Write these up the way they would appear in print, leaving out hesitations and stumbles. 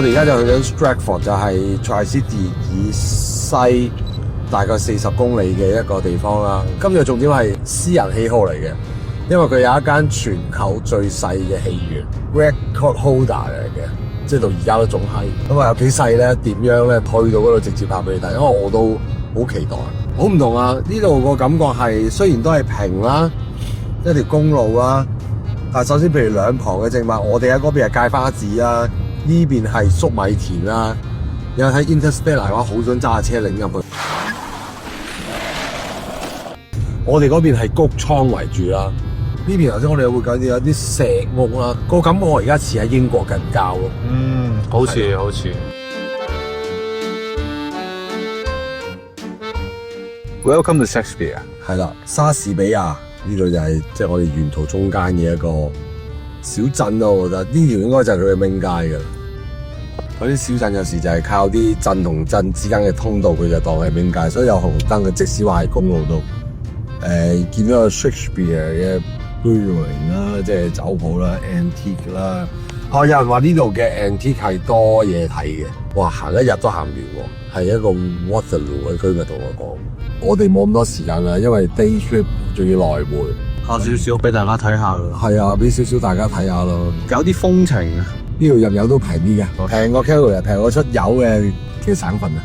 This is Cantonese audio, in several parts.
我哋而家就去緊 Stratford， 就係 Tri-City 以西大概40公里嘅一個地方啦。今日重點係私人喜好嚟嘅，因為佢有一間全球最細嘅戲院 ，Record Holder 嚟嘅，即係到而家都仲係。咁啊有幾細咧？點樣咧？去到嗰度直接拍俾你睇，因為我都好期待。好唔同啊！呢度個感覺係雖然都係平啦，一條公路啦，但係首先譬如兩旁嘅植物，我哋喺嗰邊係芥花籽啦。呢邊係粟米田啦，有睇 Interstellar 嘅話，好想揸下車領入去。我哋嗰邊係谷倉為主啦，呢邊頭先我哋會講到有啲石屋啦，個感覺我而家似喺英國近郊咯。好似。Welcome to Shakespeare。係啦，莎士比亞呢度就係即係我哋沿途中間嘅一個小鎮咯，我覺得呢條應該就係佢嘅名街㗎啦。嗰啲小鎮有時就係靠啲鎮同鎮之間嘅通道，佢就當係名街，所以有紅燈嘅，即使話喺公路度，見到個 Shakespeare 嘅 Brewing 啦，即係酒鋪啦 ，Antique 啦。有人話呢度嘅 Antique 係多嘢睇嘅，哇！行一日都行唔完喎，係一個 Waterloo 嘅居民同我講。我哋冇咁多時間啦，因為 day trip 仲要來回。下少少俾大家睇下咯。係啊，俾少少大家睇下咯。有啲風情啊！呢度入油都平啲嘅，平過 Calgary， 平過出油嘅省份啊！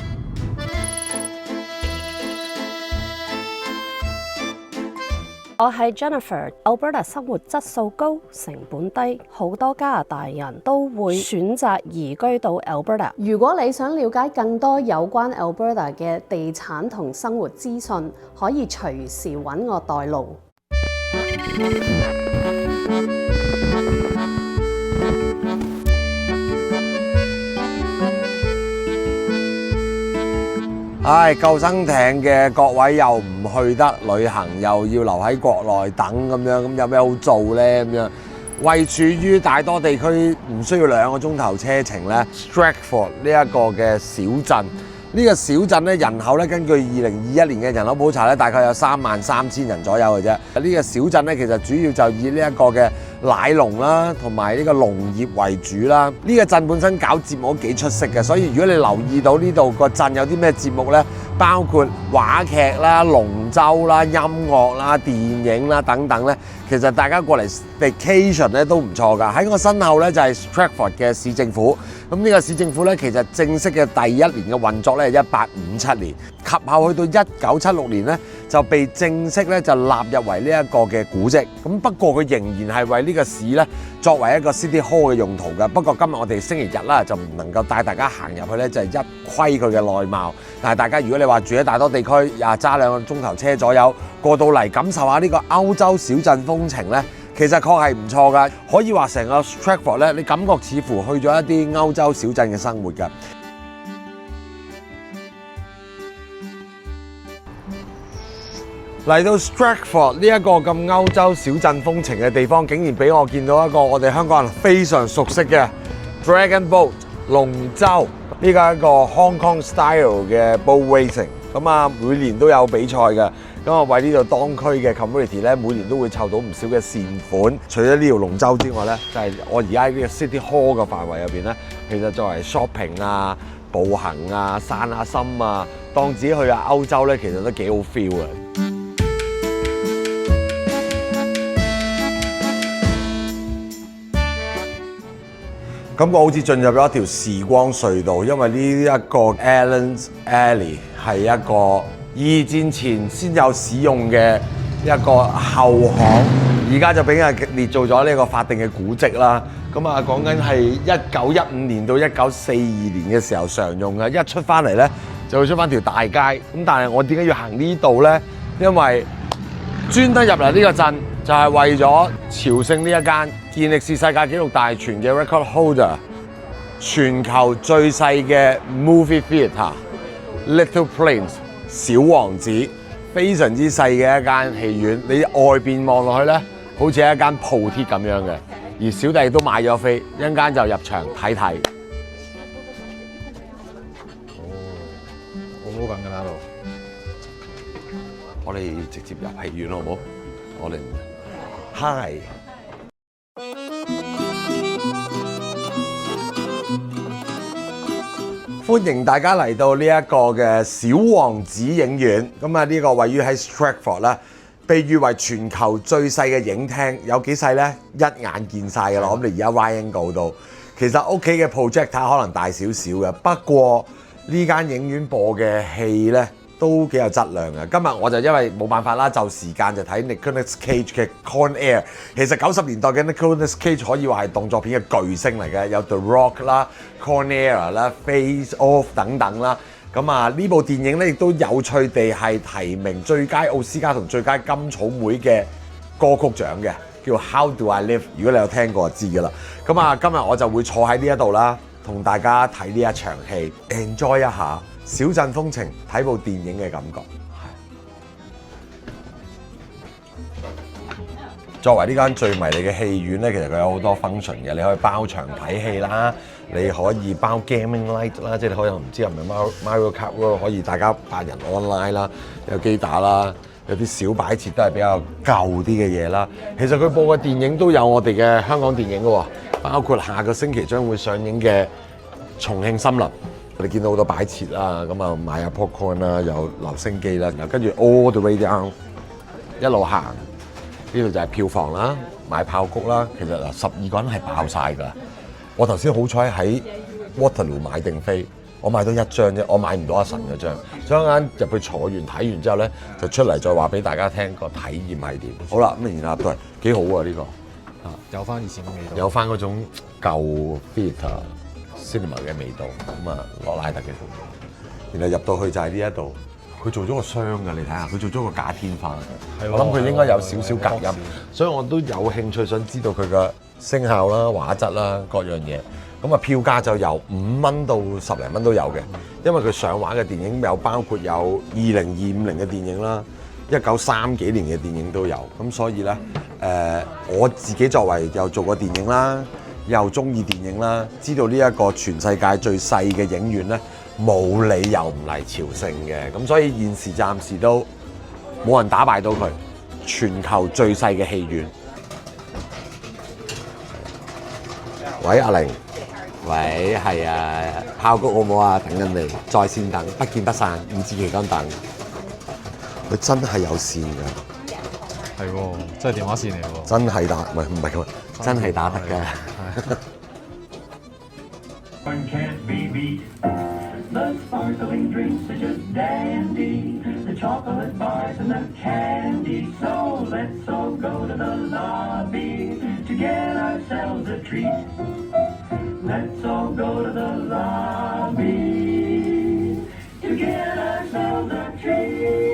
我係 Jennifer。Alberta 生活質素高，成本低，好多加拿大人都會選擇移居到 Alberta。如果你想了解更多有關 Alberta 嘅地產同生活資訊，可以隨時揾我代勞。救生艇嘅各位又唔去得旅行，又要留喺國內等咁樣，咁有咩好做呢？咁樣位處於大多地區，唔需要2個鐘頭車程咧 ，Stratford 呢一個嘅小鎮。呢個小鎮咧人口咧，根據2021年嘅人口普查咧，大概有33000人左右嘅啫。呢個小鎮咧，其實主要就以呢一個嘅奶農啦，同埋呢個農業為主啦。呢個鎮本身搞節目都幾出色嘅，所以如果你留意到呢度個鎮有啲咩節目咧，包括話劇啦、龍舟啦、音樂啦、電影啦等等咧，其實大家過嚟 vacation 咧都唔錯㗎。喺我身後咧就係 Stratford 嘅市政府。咁呢個市政府咧，其實正式嘅第一年嘅運作咧係1857年，及後去到1976年咧就被正式咧就納入為呢一個嘅古蹟。咁不過佢仍然係為呢個市咧作為一個 City Hall 嘅用途㗎。不過今日我哋星期日啦，就唔能夠帶大家行入去咧，就係一窺佢嘅內貌。但係大家如果你話住喺大多地區，揸2個鐘頭車左右過到嚟感受下呢個歐洲小鎮風情咧，其實確係唔錯㗎，可以話成個 Stratford 咧，你感覺似乎去咗一啲歐洲小鎮嘅生活㗎。嚟到 Stratford 呢一個咁歐洲小鎮風情嘅地方，竟然俾我見到一個我哋香港人非常熟悉嘅 Dragon Boat 龍舟，呢個係一個 Hong Kong style 嘅 boat racing。咁啊，每年都有比賽嘅。咁啊，為呢度當區嘅 community 咧，每年都會湊到唔少嘅善款。除咗呢條龍舟之外咧，就係我而家喺呢個 City Hall 嘅範圍入邊咧，其實作為 shopping 啊、步行啊、散下心啊，當自己去下歐洲咧，其實都幾好 feel 嘅。感覺好似進入咗一條時光隧道，因為呢一個 Allen's Alley 係一個2戰前先有使用嘅一個後巷，而家就俾人列做咗呢個法定嘅古蹟啦。咁啊，講緊係1915年到1942年嘅時候常用嘅，一出翻嚟咧就會出翻條大街。咁但係我點解要行呢度咧？因為專登入嚟呢個鎮就係為咗朝聖呢一間健力士世界紀錄大全嘅 Record Holder， 全球最細嘅 Movie Theatre Little Prince 小王子，非常之細嘅一間戲院。你外邊望落去咧，好似係一間鋪貼咁樣嘅。而小弟都買咗飛，一陣間就入場睇睇。好緊㗎啦度。我哋直接入戲院好唔好？我哋 Hi。歡迎大家嚟到呢一個嘅小王子影院。咁啊，呢個位於喺 Stratford 啦，被譽為全球最細嘅影廳。有幾細呢？一眼見晒㗎啦。我諗你而家 wide angle 度，其實屋企嘅 projector 可能大少少嘅，不過呢間影院播嘅戲呢，都幾有質量嘅。今日我就因為冇辦法啦，就時間就睇 Nicolas Cage 嘅 Con Air。其實90年代嘅 Nicolas Cage 可以話係動作片嘅巨星嚟嘅，有 The Rock 啦、Con Air 啦、Face Off 等等啦。咁啊，呢部電影咧亦都有趣地係提名最佳奧斯卡同最佳金草莓嘅歌曲獎嘅，叫 How Do I Live。如果你有聽過就知㗎啦。咁啊，今日我就會坐喺呢一度啦，同大家睇呢一場戲 ，enjoy 一下小鎮風情，睇部電影嘅感覺。作為呢間最迷你嘅戲院咧，其實佢有好多 function 嘅，你可以包場睇戲啦，你可以包 gaming night 啦，即係你可能唔知係咪 Mario Kart World 可以大家8人 online 啦，有機打啦，有啲小擺設都係比較舊啲嘅嘢啦。其實佢播嘅電影都有我哋嘅香港電影嘅喎，包括下個星期將會上映嘅《重慶森林》。我哋見到好多擺設啦，咁啊買下 popcorn 啦，有留聲機啦，然後跟住 all the way down 一路行，呢度就係票房啦，買爆谷啦。其實嗱12個人係爆晒㗎。我頭先好彩喺 Waterloo 買定飛，我買到1張啫，我買唔到阿神嗰張。所以一陣入去坐完睇完之後咧，就出嚟再話俾大家聽個體驗係點。好啦，咁然後都係幾好啊呢個，有翻以前嘅味道，有翻嗰種舊 theatre cinema 嘅味道。咁啊，羅拉特嘅然後入到去就係呢一度，佢做咗個箱㗎，你睇下，佢做咗個假天花。我諗佢應該有少少隔音，所以我都有興趣想知道佢嘅聲效啦、畫質啦各樣嘢。咁啊，票價就由5蚊到10零蚊都有嘅，因為佢上畫嘅電影有包括有2025年嘅電影啦、1930幾年嘅電影都有。咁所以咧，我自己作為又做過電影啦，又中意電影啦，知道呢一個全世界最細嘅影院咧，冇理由唔嚟朝聖嘅。咁所以現時暫時都冇人打敗到佢，全球最細嘅戲院。喂，阿玲，喂，係啊，爆谷好唔好啊？等緊你，在線等，不見不散，五指期間等。佢真係有線㗎，係喎，真係電話線嚟喎，真係打，唔係咁，真係打得㗎。The sparkling drinks are just dandy, the chocolate bars and the candy. So let's all go to the lobby to get ourselves a treat. Let's all go to the lobby to get ourselves a treat.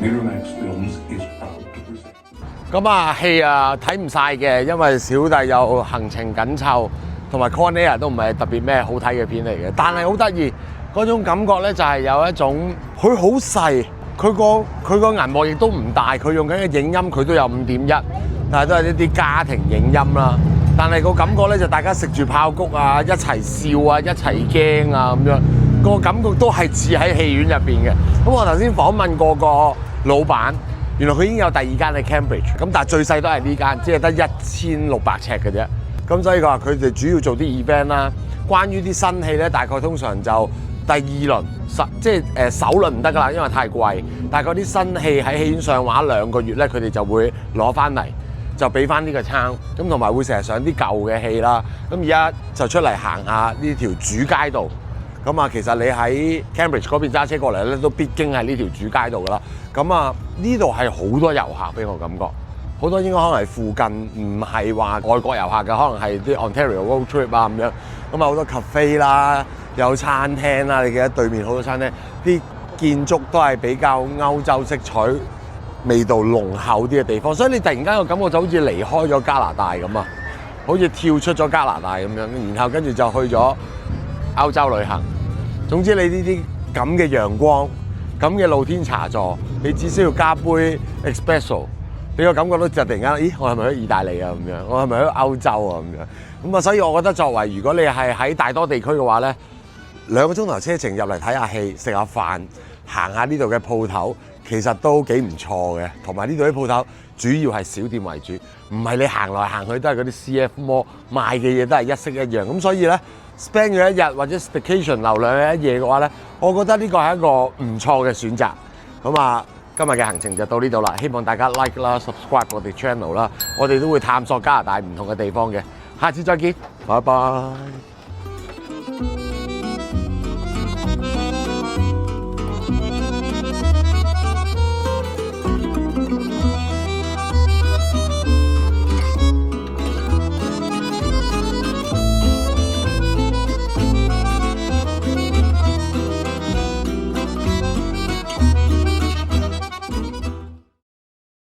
Miramax Films is proud to present. 咁啊，戲啊睇唔晒嘅，因為小弟有行程緊湊，同埋 Con Air 都唔係特別咩好睇嘅片嚟嘅。但係好得意嗰種感覺咧，就係有一種佢好細，佢個銀幕亦都唔大，佢用緊嘅影音佢都有5.1，但係都係一啲家庭影音啦。但係個感覺咧就大家食住爆谷啊，一齊笑啊，一齊驚啊咁樣，個感覺都係似喺戲院入邊嘅。咁我頭先訪問過個老闆，原來佢已經有第2間喺 Cambridge， 咁但係最細都係呢間，只係得1600尺嘅啫。咁所以佢話佢哋主要做啲 event 啦。關於啲新戲咧，大概通常就第2輪即係首輪唔得㗎啦，因為太貴。大概啲新戲喺戲院上畫2個月咧，佢哋就會攞翻嚟，就俾翻呢個撐。咁同埋會成日上啲舊嘅戲啦。咁而家就出嚟行下呢條主街道。咁啊，其實你喺 Cambridge 嗰邊揸車過嚟咧，都必經係呢條主街道㗎啦。咁啊，呢度係好多遊客俾我感覺，好多應該可能係附近，唔係話外國遊客嘅，可能係啲 Ontario road trip 啊咁樣。咁啊，好多 cafe 啦，有餐廳啦，你記得對面好多餐廳，啲建築都係比較歐洲色彩味道濃厚啲嘅地方，所以你突然間個感覺就好似離開咗加拿大咁啊，好似跳出咗加拿大咁樣，然後跟住就去咗歐洲旅行。總之你呢啲咁嘅陽光、咁嘅露天茶座，你只需要加杯 espresso， 你個感覺都就突然間，咦，我係咪去意大利啊咁樣？我係咪去歐洲啊咁樣？咁啊，所以我覺得作為如果你係喺大多地區嘅話咧， 2個鐘頭車程入嚟睇下戲、食下飯、行下呢度嘅鋪頭，其實都幾唔錯嘅。同埋呢度啲鋪頭主要係小店為主，唔係你行來行去都係嗰啲 CF Mall 賣嘅嘢都係一式一樣。咁所以咧 spend 咗一日或者 staycation 留兩日一夜嘅話咧，我覺得呢個係一個唔錯嘅選擇。咁啊，今日嘅行程就到呢度啦，希望大家 like 啦、subscribe 我哋 channel 啦，我哋都會探索加拿大唔同嘅地方嘅。下次再見，拜拜。